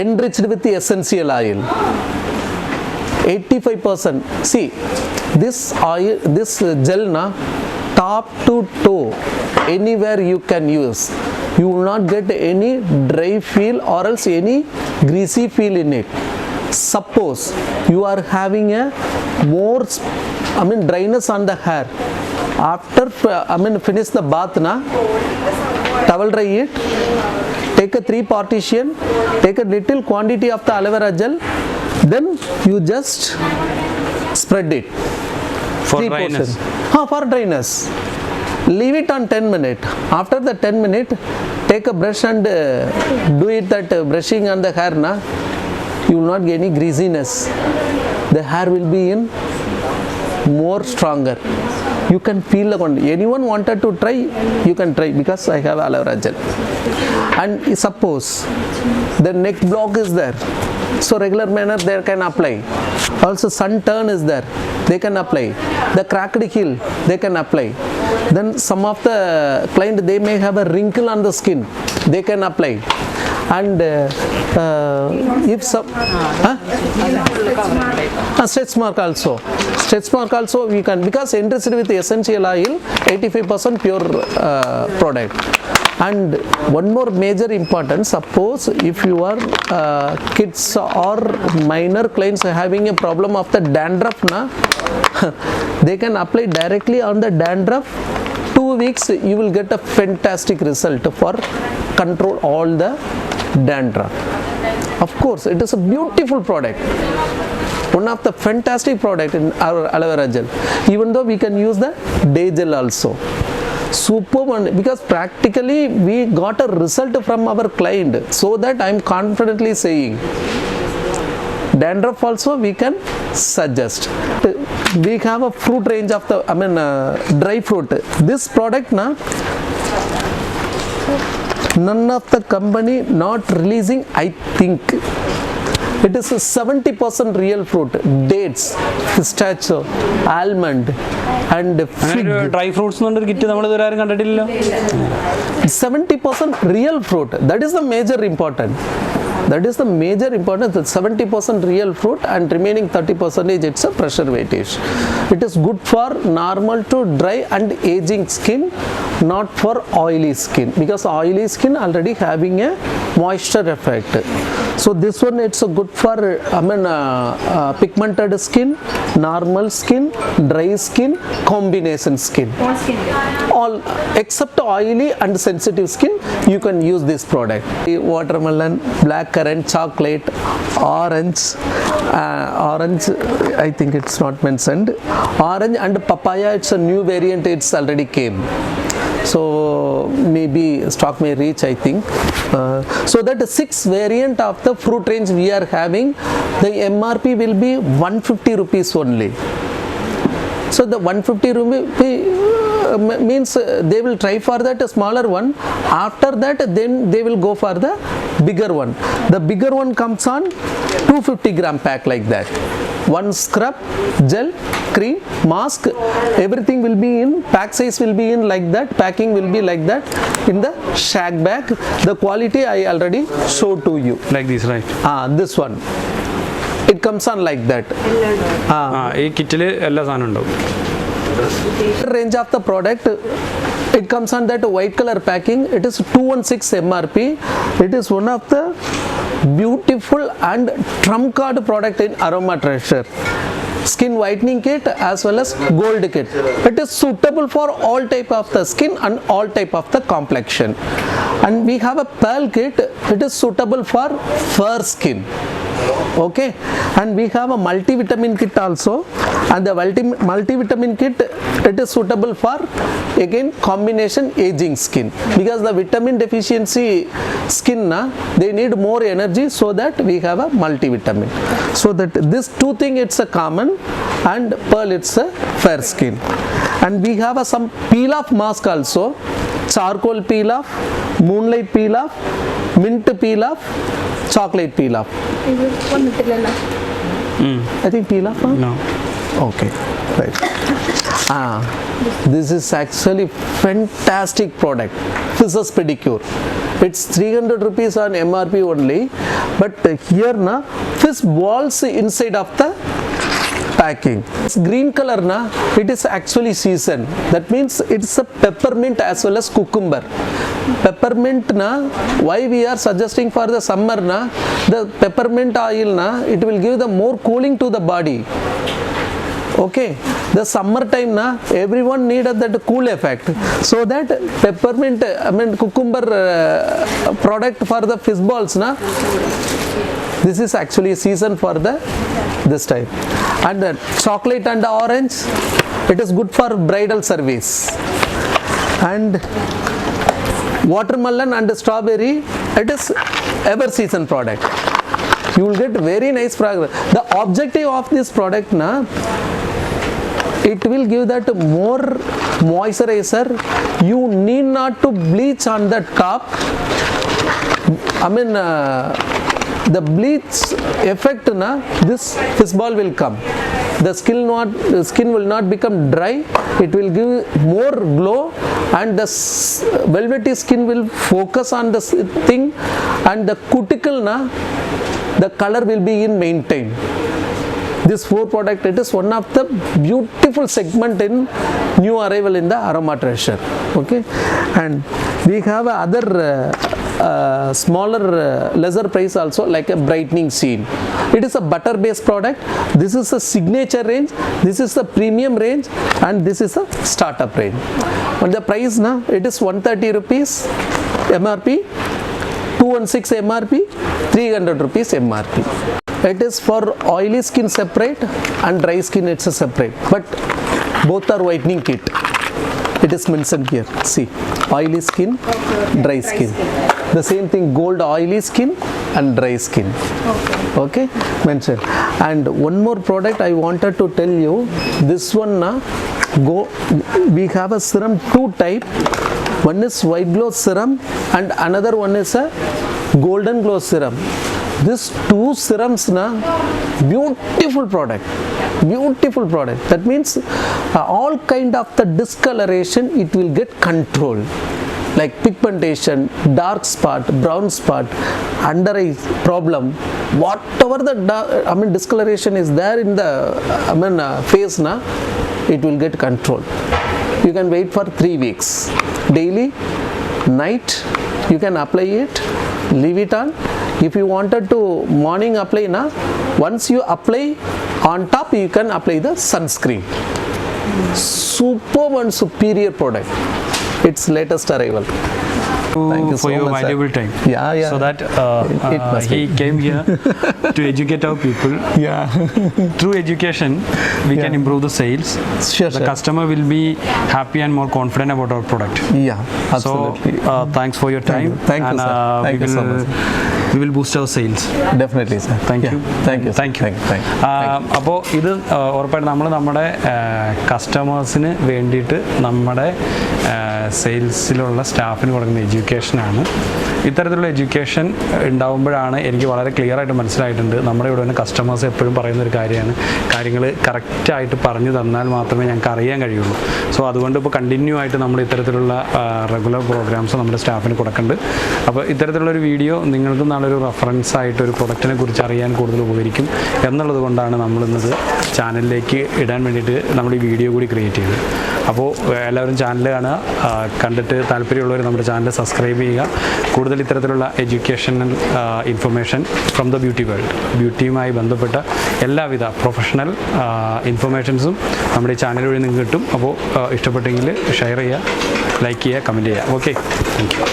enriched with the essential oil. 85%. See, this oil, this gel na, top to toe, anywhere you can use. You will not get any dry feel or else any greasy feel in it. Suppose you are having a more dryness on the hair, after finish the bath na, towel dry it, take a 3 partition, take a little quantity of the aloe vera gel, then you just spread it for dryness. For dryness. Leave it on 10 minutes. After the 10 minutes, take a brush and do it that brushing on the hair na, you will not get any greasiness. The hair will be in more stronger. You can feel the quantity. Anyone wanted to try, you can try, because I have aloe vera gel. And suppose the neck block is there, so regular manner they can apply. Also sun turn is there, they can apply. The cracked heel, they can apply. Then some of the client, they may have a wrinkle on the skin, they can apply. And if some stretch mark also we can, because enriched with essential oil, 85% pure product. And one more major importance, suppose if you are kids or minor clients having a problem of the dandruff na, they can apply directly on the dandruff. 2 weeks you will get a fantastic result for control all the dandruff. Of course, it is a beautiful product, one of the fantastic product in our aloe vera gel. Even though we can use the day gel also, superb one, because practically we got a result from our client, so that I am confidently saying dandruff also we can suggest. We have a fruit range of the dry fruit. This product na, none of the company not releasing, I think. It is 70% real fruit, dates, pistachio, almond and fig. Dry fruits 70% real fruit. That is the major important. That is the major importance. 70% real fruit and remaining 30% it's a preservative. It is good for normal to dry and aging skin, not for oily skin, because oily skin already having a moisture effect. So this one, it's a good for pigmented skin, normal skin, dry skin, combination skin. All except oily and sensitive skin, you can use this product. Watermelon, black currant, chocolate, orange, I think it's not mentioned. Orange and papaya, it's a new variant, it's already came. So maybe stock may reach, I think. So that 6 variant of the fruit range we are having, the MRP will be 150 rupees only. So the 150 rupee means they will try for that smaller one. After that, then they will go for the bigger one. The bigger one comes on 250 gram pack like that. One scrub, gel, cream, mask, everything will be in, pack size will be in like that, packing will be like that in the shag bag. The quality I already showed to you. Like this, right? This one. It comes on like that. Range of the product, it comes on that white color packing. It is 216 MRP. It is one of the beautiful and trump card product in Aroma Treasure. Skin whitening kit as well as gold kit. It is suitable for all type of the skin and all type of the complexion. And we have a pearl kit. It is suitable for fur skin. Okay, and we have a multivitamin kit also, and the multivitamin kit, it is suitable for again combination aging skin, because the vitamin deficiency skin na, they need more energy, so that we have a multivitamin. So that this 2 things, it's a common, and pearl, it's a fair skin. And we have a some peel off mask also, charcoal peel off, moonlight peel off, mint peel off, chocolate peel off. I think peel off. No. Okay, right. This is actually fantastic product. Teasures pedicure. It's 300 rupees on MRP only, but here na fish balls inside of the packing. It's green color na, it is actually season. That means it's a peppermint as well as cucumber. Peppermint na, why we are suggesting for the summer na, the peppermint oil na, it will give the more cooling to the body. Okay, the summer time na, everyone needed that cool effect, so that peppermint, cucumber product for the fish balls na, this is actually a season for the this type. And the chocolate and the orange, it is good for bridal service. And watermelon and strawberry, it is ever season product. You will get very nice fragrance. The objective of this product na, it will give that more moisturizer. You need not to bleach on that top. The bleach effect na, this fish ball will come. The skin will not become dry. It will give more glow, and the velvety skin will focus on the thing, and the cuticle na, the color will be in maintained. This 4 product, it is one of the beautiful segment in new arrival in the Aroma Treasure. Okay, and we have other smaller lesser price also, like a brightening seal. It is a butter based product. This is a signature range, this is the premium range, and this is a startup range. And the price na, it is 130 rupees MRP, 216 MRP, 300 rupees MRP. It is for oily skin separate and dry skin, it's a separate, but both are whitening kit. It is mentioned here. See, oily skin, dry skin. The same thing, gold oily skin and dry skin. Okay, mentioned. And one more product I wanted to tell you. This one na, we have a serum 2 type. One is white glow serum and another one is a golden glow serum. These 2 serums na, beautiful product. That means all kind of the discoloration, it will get controlled, like pigmentation, dark spot, brown spot, under eye problem, whatever the discoloration is there in the face na, it will get controlled. You can wait for 3 weeks. Daily, night, you can apply it, leave it on. If you wanted to morning apply na, once you apply, on top you can apply the sunscreen. Superb and superior product. It's latest arrival. Thank you for so your much, valuable sir. time. Yeah. So that It must he be. came here to educate our people. Yeah. Through education, we can improve the sales. Sure, The sir. customer will be happy and more confident about our product. Yeah, absolutely. So thanks for your time. Thank you, and, sir. Thank you so much. We will boost our sales. Definitely, sir. Thank you. Thank you. Thank you. അപ്പോൾ ഇത് ഉറപ്പായിട്ട് നമ്മൾ നമ്മുടെ കസ്റ്റമേഴ്സിന് വേണ്ടിയിട്ട് നമ്മുടെ സെയിൽസിലുള്ള സ്റ്റാഫിന് കൊടുക്കുന്ന എഡ്യൂക്കേഷനാണ്. ഇത്തരത്തിലുള്ള എഡ്യൂക്കേഷൻ ഉണ്ടാകുമ്പോഴാണ് എനിക്ക് വളരെ ക്ലിയർ ആയിട്ട് മനസ്സിലായിട്ടുണ്ട്. നമ്മുടെ ഇവിടെ നിന്ന് കസ്റ്റമേഴ്സ് എപ്പോഴും പറയുന്നൊരു കാര്യമാണ്, കാര്യങ്ങൾ കറക്റ്റായിട്ട് പറഞ്ഞു തന്നാൽ മാത്രമേ ഞങ്ങൾക്ക് അറിയാൻ കഴിയുള്ളൂ. സോ അതുകൊണ്ട് ഇപ്പോൾ കണ്ടിന്യൂ ആയിട്ട് നമ്മൾ ഇത്തരത്തിലുള്ള റെഗുലർ പ്രോഗ്രാംസ് നമ്മുടെ സ്റ്റാഫിന് കൊടുക്കുന്നുണ്ട്. അപ്പോൾ ഇത്തരത്തിലുള്ളൊരു വീഡിയോ നിങ്ങൾക്ക് നാളൊരു റെഫറൻസ് ആയിട്ട് ഒരു പ്രൊഡക്റ്റിനെ കുറിച്ച് അറിയാൻ കൂടുതൽ ഉപകരിക്കും എന്നുള്ളത് കൊണ്ടാണ് നമ്മളിന്നത് ചാനലിലേക്ക് ഇടാൻ വേണ്ടിയിട്ട് നമ്മൾ ഈ വീഡിയോ കൂടി ക്രിയേറ്റ് ചെയ്തത്. അപ്പോൾ എല്ലാവരും ചാനൽ കാണുക, കണ്ടിട്ട് താല്പര്യമുള്ളവർ നമ്മുടെ ചാനൽ സബ്സ്ക്രൈബ് ചെയ്യുക. കൂടുതൽ ഇത്തരത്തിലുള്ള educational information from the beauty world, ബ്യൂട്ടിയുമായി ബന്ധപ്പെട്ട എല്ലാവിധ പ്രൊഫഷണൽ ഇൻഫർമേഷൻസും നമ്മുടെ ഈ ചാനൽ വഴി നിങ്ങൾക്ക് കിട്ടും. അപ്പോൾ ഇഷ്ടപ്പെട്ടെങ്കിൽ ഷെയർ ചെയ്യുക, ലൈക്ക് ചെയ്യുക, കമൻറ്റ് ചെയ്യുക. Okay, thank you.